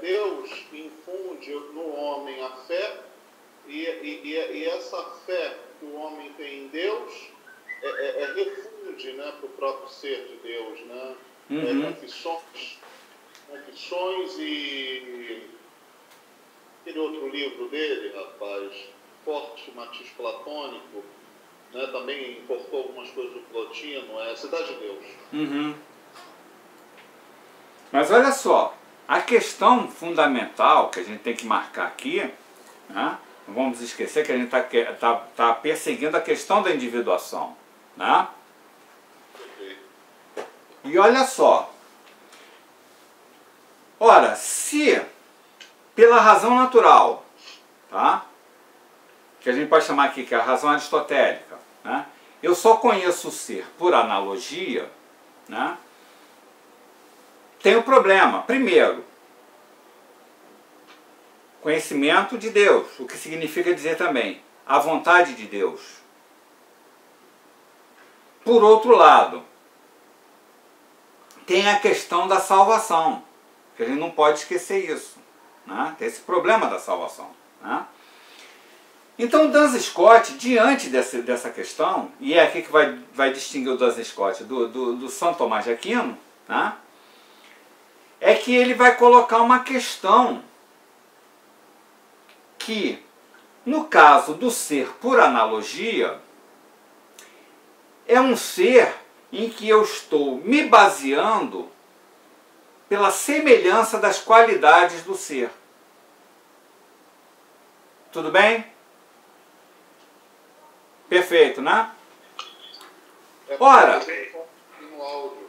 Deus infunde no homem a fé, e essa fé que o homem tem em Deus refunde, né, para o próprio ser de Deus, né? Confissões e aquele outro livro dele, rapaz, Forte Matiz Platônico, né, também importou algumas coisas do Plotino, é a Cidade de Deus. Mas olha só, a questão fundamental que a gente tem que marcar aqui, né, não vamos esquecer que a gente tá perseguindo a questão da individuação, né? E olha só, ora, se pela razão natural, tá? Que a gente pode chamar aqui que é a razão aristotélica, né? Eu só conheço o ser por analogia, né? Tem um problema. Primeiro, conhecimento de Deus, o que significa dizer também a vontade de Deus. Por outro lado, tem a questão da salvação, que a gente não pode esquecer isso, né? Tem esse problema da salvação, né? Então, Duns Scott, diante dessa questão, e é aqui que vai distinguir o Duns Scott do São Tomás de Aquino, né? É que ele vai colocar uma questão que, no caso do ser por analogia, é um ser em que eu estou me baseando pela semelhança das qualidades do ser. Tudo bem? Perfeito, né? Ora, no áudio.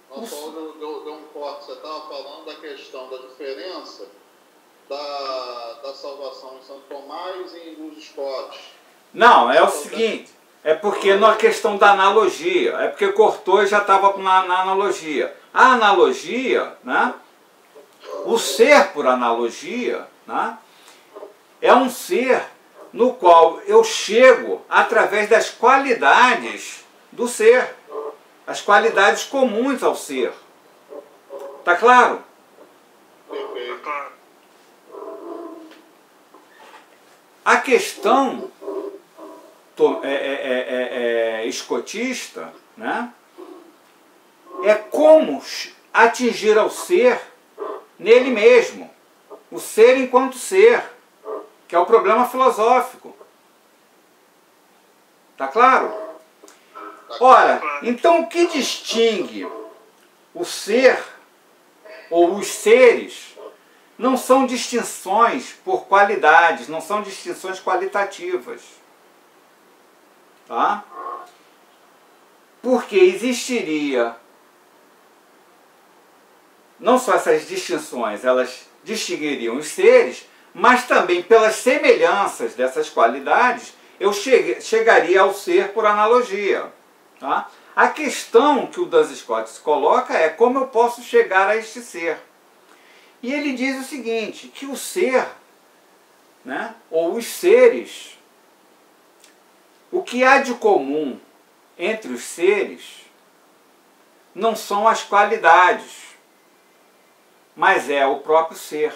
Nosso áudio deu um corte. Você estava falando da questão da diferença da salvação em Santo Tomás e em Duns Scott. Não, é o seguinte, é porque na questão da analogia, é porque cortou e já estava na analogia. A analogia, né? O ser por analogia, né? É um ser no qual eu chego através das qualidades do ser, as qualidades comuns ao ser. Tá claro? A questão escotista, né, é como atingir ao ser nele mesmo, o ser enquanto ser, que é o problema filosófico. Tá claro? Ora, então o que distingue o ser ou os seres não são distinções por qualidades, não são distinções qualitativas. Tá? Porque existiria não só essas distinções, elas distinguiriam os seres, mas também pelas semelhanças dessas qualidades, eu chegaria ao ser por analogia. Tá? A questão que o Duns Scott coloca é como eu posso chegar a este ser. E ele diz o seguinte, que o ser, né, ou os seres, o que há de comum entre os seres não são as qualidades, mas é o próprio ser.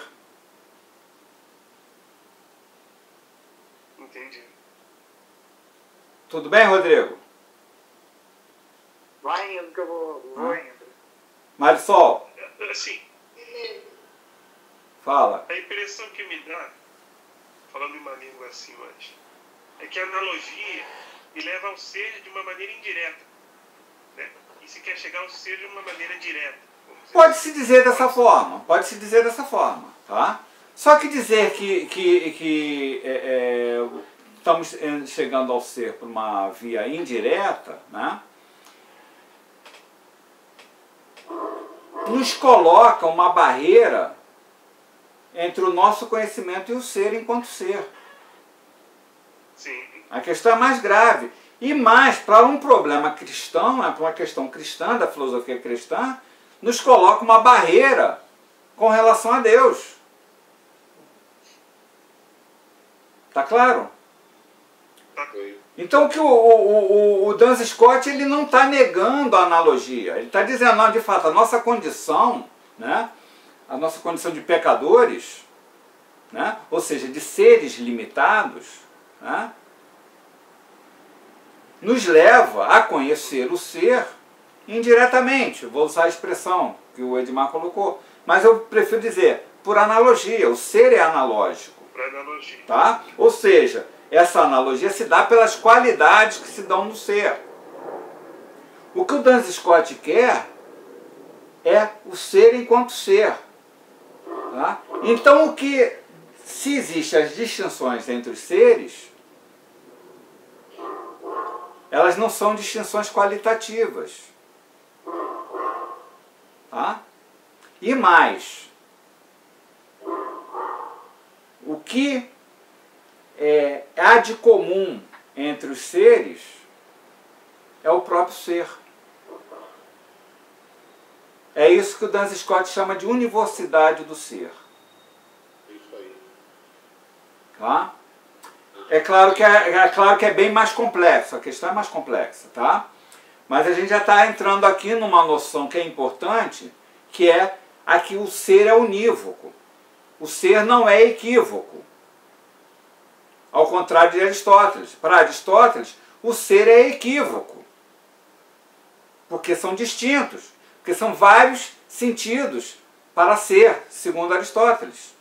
Entendi. Tudo bem, Rodrigo? Vai indo que eu vou indo. Marisol, Assim, fala. a impressão que me dá, falando em uma língua assim hoje, é que a analogia me leva ao ser de uma maneira indireta, né? E se quer chegar ao ser de uma maneira direta. Pode-se dizer dessa forma, pode-se dizer dessa forma, tá? Só que dizer que estamos chegando ao ser por uma via indireta, né, nos coloca uma barreira entre o nosso conhecimento e o ser enquanto ser. Sim. A questão é mais grave. E mais, para um problema cristão, né, para uma questão cristã, da filosofia cristã, nos coloca uma barreira com relação a Deus. Tá claro? Então que o Duns Scott ele não está negando a analogia. Ele está dizendo, não, de fato, a nossa condição, né, a nossa condição de pecadores, né? Ou seja, de seres limitados, né? Nos leva a conhecer o ser indiretamente. Vou usar a expressão que o Edmar colocou, mas eu prefiro dizer por analogia. O ser é analógico. Por analogia. Tá? Ou seja, essa analogia se dá pelas qualidades que se dão no ser. O que o Duns Scott quer é o ser enquanto ser. Tá? Então, se existem as distinções entre os seres, elas não são distinções qualitativas. Tá? E mais, o que há de comum entre os seres é o próprio ser. É isso que o Duns Scott chama de univocidade do ser. Isso aí. Tá? É claro que é bem mais complexo, a questão é mais complexa, tá? Mas a gente já está entrando aqui numa noção que é importante, que é aqui o ser é unívoco. O ser não é equívoco. Ao contrário de Aristóteles. Para Aristóteles, o ser é equívoco. Porque são distintos. Porque são vários sentidos para ser, segundo Aristóteles.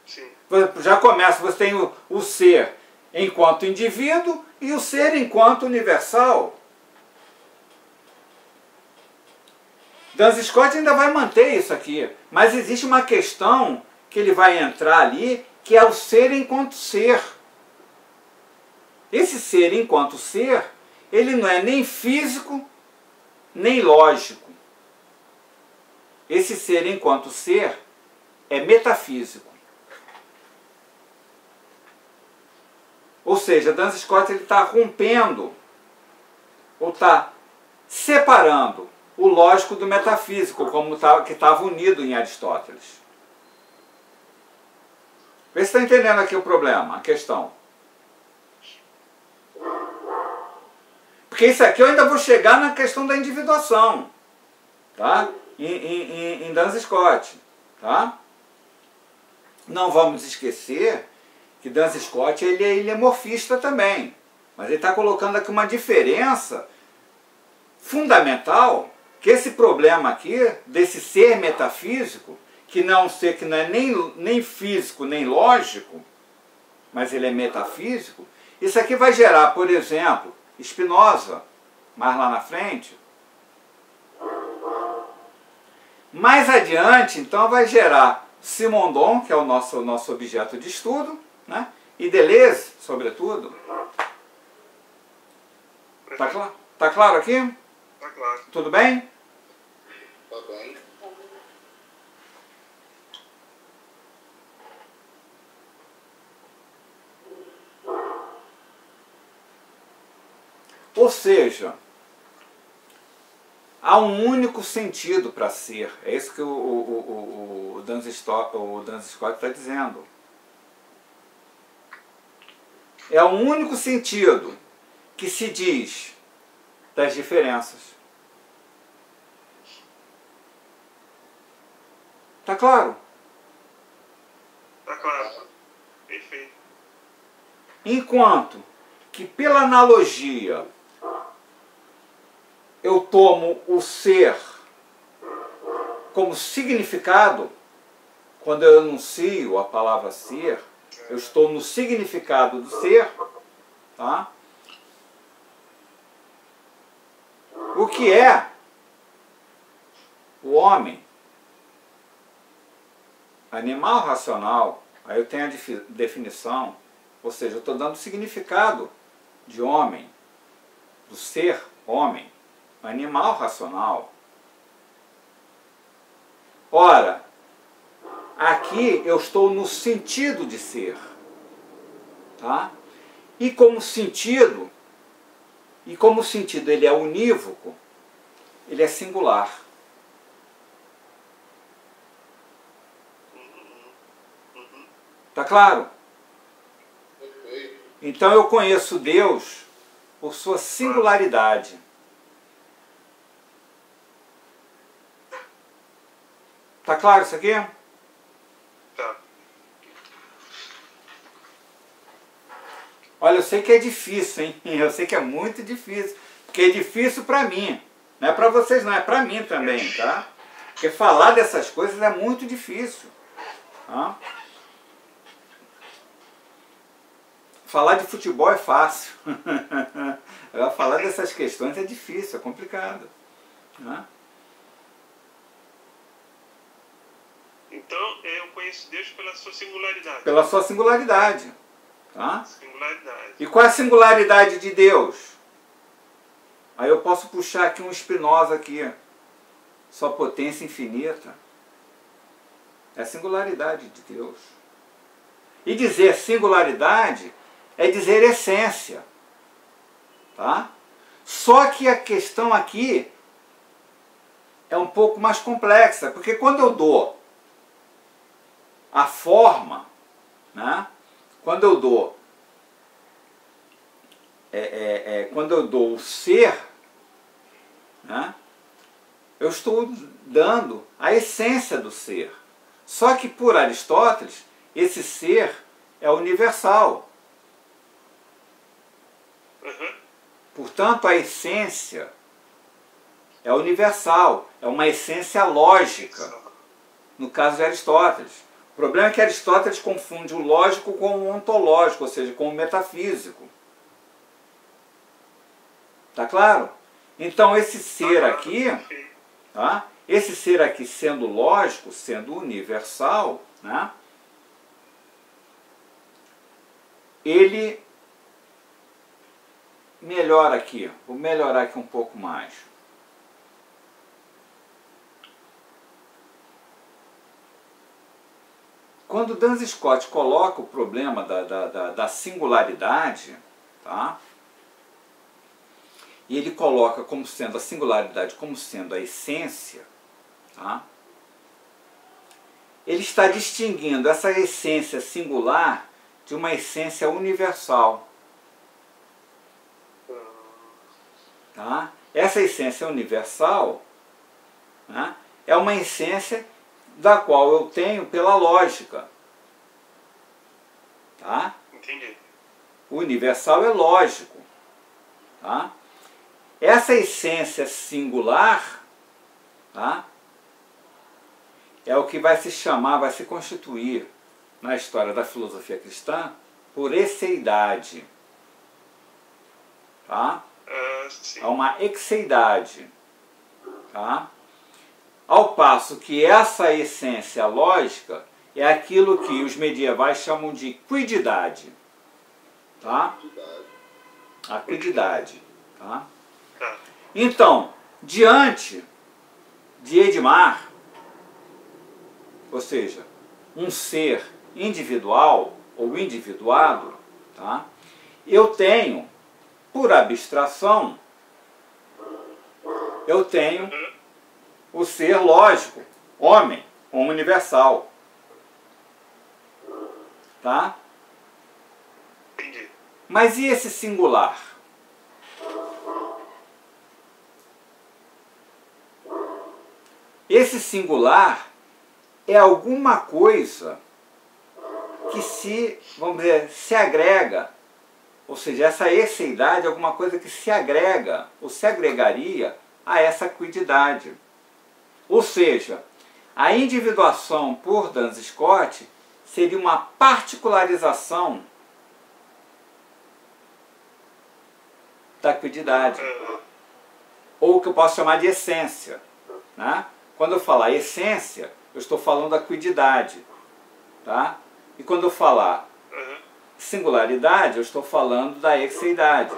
Sim. Já começa, você tem o ser enquanto indivíduo e o ser enquanto universal. Duns Scott ainda vai manter isso aqui, mas existe uma questão que ele vai entrar ali, que é o ser enquanto ser. Esse ser enquanto ser, ele não é nem físico, nem lógico. Esse ser enquanto ser é metafísico. Ou seja, Duns Scott está rompendo, ou está separando o lógico do metafísico, como que estava unido em Aristóteles. Vê se está entendendo aqui o problema, a questão. Porque isso aqui eu ainda vou chegar na questão da individuação, tá? Em Duns Scott, tá? Não vamos esquecer que Duns Scott ele é morfista também, mas ele está colocando aqui uma diferença fundamental, que esse problema aqui, desse ser metafísico, que não é um ser que não é nem físico nem lógico, mas ele é metafísico, isso aqui vai gerar, por exemplo, Spinoza, mais lá na frente. Mais adiante, então, vai gerar Simondon, que é o nosso objeto de estudo, né? E Deleuze, sobretudo. Tá claro aqui? Tá claro. Tudo bem? Tá bem. Ou seja, há um único sentido para ser. É isso que o Duns Scott está dizendo. É um único sentido que se diz das diferenças. Tá claro? Tá claro. Perfeito. Enquanto que pela analogia eu tomo o ser como significado, quando eu anuncio a palavra ser, eu estou no significado do ser, tá? O que é o homem? Animal racional, aí eu tenho a definição, ou seja, eu estou dando significado de homem, do ser homem, animal racional. Ora, aqui eu estou no sentido de ser, tá? E como sentido ele é unívoco, ele é singular. Tá claro? Perfeito. Então eu conheço Deus por sua singularidade. Tá claro isso aqui? Tá. Olha, eu sei que é difícil, hein? Eu sei que é muito difícil. Porque é difícil para mim. Não é para vocês não, é para mim também, tá? Porque falar dessas coisas é muito difícil. Tá? Falar de futebol é fácil. Agora, falar dessas questões é difícil, é complicado. Tá? Então, eu conheço Deus pela sua singularidade. Pela sua singularidade. Tá? Singularidade. E qual é a singularidade de Deus? Aí eu posso puxar aqui um Spinoza aqui. Sua potência infinita. É a singularidade de Deus. E dizer singularidade é dizer essência. Tá? Só que a questão aqui é um pouco mais complexa, porque quando eu dou a forma, né? Quando eu dou o ser, né? Eu estou dando a essência do ser. Só que por Aristóteles, esse ser é universal. Uhum. Portanto, a essência é universal, é uma essência lógica, no caso de Aristóteles. O problema é que Aristóteles confunde o lógico com o ontológico, ou seja, com o metafísico. Tá claro? Então esse ser aqui, tá? Esse ser aqui sendo lógico, sendo universal, né? Ele melhora aqui, vou melhorar aqui um pouco mais. Quando Duns Scott coloca o problema da singularidade, tá? E ele coloca como sendo a singularidade, como sendo a essência, tá? Ele está distinguindo essa essência singular de uma essência universal. Tá? Essa essência universal, né, é uma essência da qual eu tenho pela lógica. Tá? Entendi. O universal é lógico. Tá? Essa essência singular, tá, é o que vai se chamar, vai se constituir na história da filosofia cristã por esseidade. Tá? Sim. É uma exeidade. Tá? Ao passo que essa essência lógica é aquilo que os medievais chamam de quididade. Tá? A quididade. Tá? Tá. Então, diante de Edmar, ou seja, um ser individual ou individuado, tá? Eu tenho, por abstração, eu tenho o ser lógico, homem, homem universal. Tá? Entendi. Mas e esse singular? Esse singular é alguma coisa que se, vamos dizer, se agrega, ou seja, essa esseidade é alguma coisa que se agrega, ou se agregaria a essa quididade. Ou seja, a individuação por Duns Scott seria uma particularização da quididade, ou o que eu posso chamar de essência, né? Quando eu falar essência, eu estou falando da quididade, tá? E quando eu falar singularidade, eu estou falando da exeidade,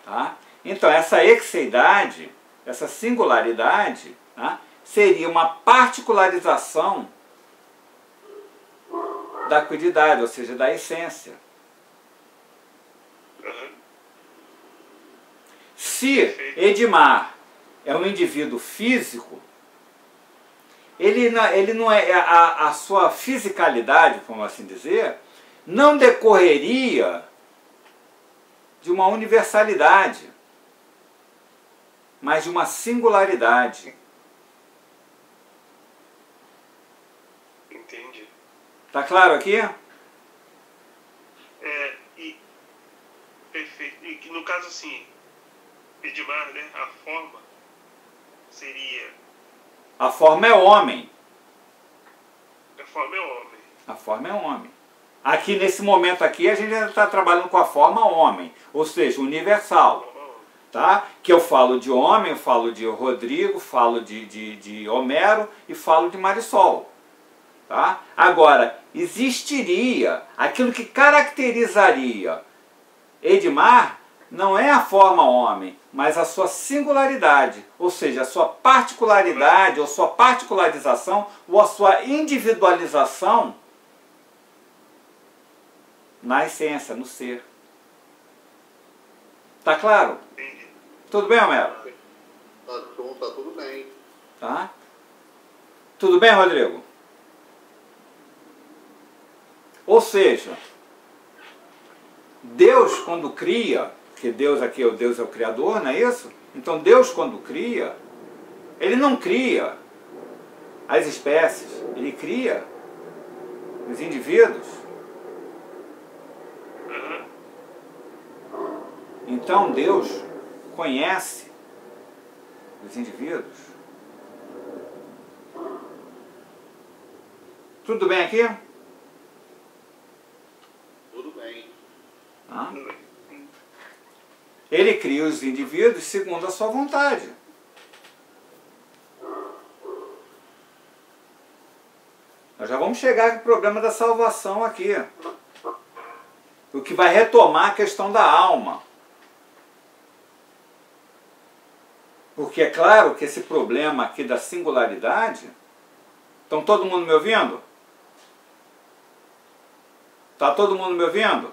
tá? Então essa exeidade, essa singularidade, tá, seria uma particularização da quididade, ou seja, da essência. Se Edmar é um indivíduo físico, ele não é a sua fisicalidade, vamos assim dizer, não decorreria de uma universalidade, mas de uma singularidade. Tá claro aqui? Perfeito. E no caso assim, Edmar, né? A forma seria... A forma é homem. A forma é homem. A forma é homem. Aqui, nesse momento aqui, a gente já está trabalhando com a forma homem, ou seja, universal. Tá? Que eu falo de homem, eu falo de Rodrigo, falo de Homero e falo de Marisol. Tá? Agora, existiria aquilo que caracterizaria Edmar, não é a forma homem, mas a sua singularidade, ou seja, a sua particularidade, ou sua particularização, ou a sua individualização na essência, no ser. Tá claro? Tudo bem, Homero? Tá tudo bem. Tá? Tudo bem, Rodrigo? Ou seja, Deus quando cria, porque Deus aqui é o Criador, não é isso? Então Deus quando cria, Ele não cria as espécies, Ele cria os indivíduos. Então Deus conhece os indivíduos. Tudo bem aqui? Tudo bem. Ah. Ele cria os indivíduos segundo a sua vontade. Nós já vamos chegar no problema da salvação aqui. O que vai retomar a questão da alma. Porque é claro que esse problema aqui da singularidade... Estão todo mundo me ouvindo? Está todo mundo me ouvindo?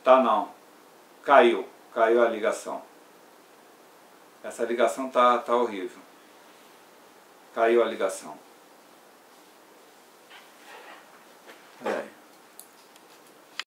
Tá não. Caiu a ligação. Essa ligação tá horrível. Caiu a ligação.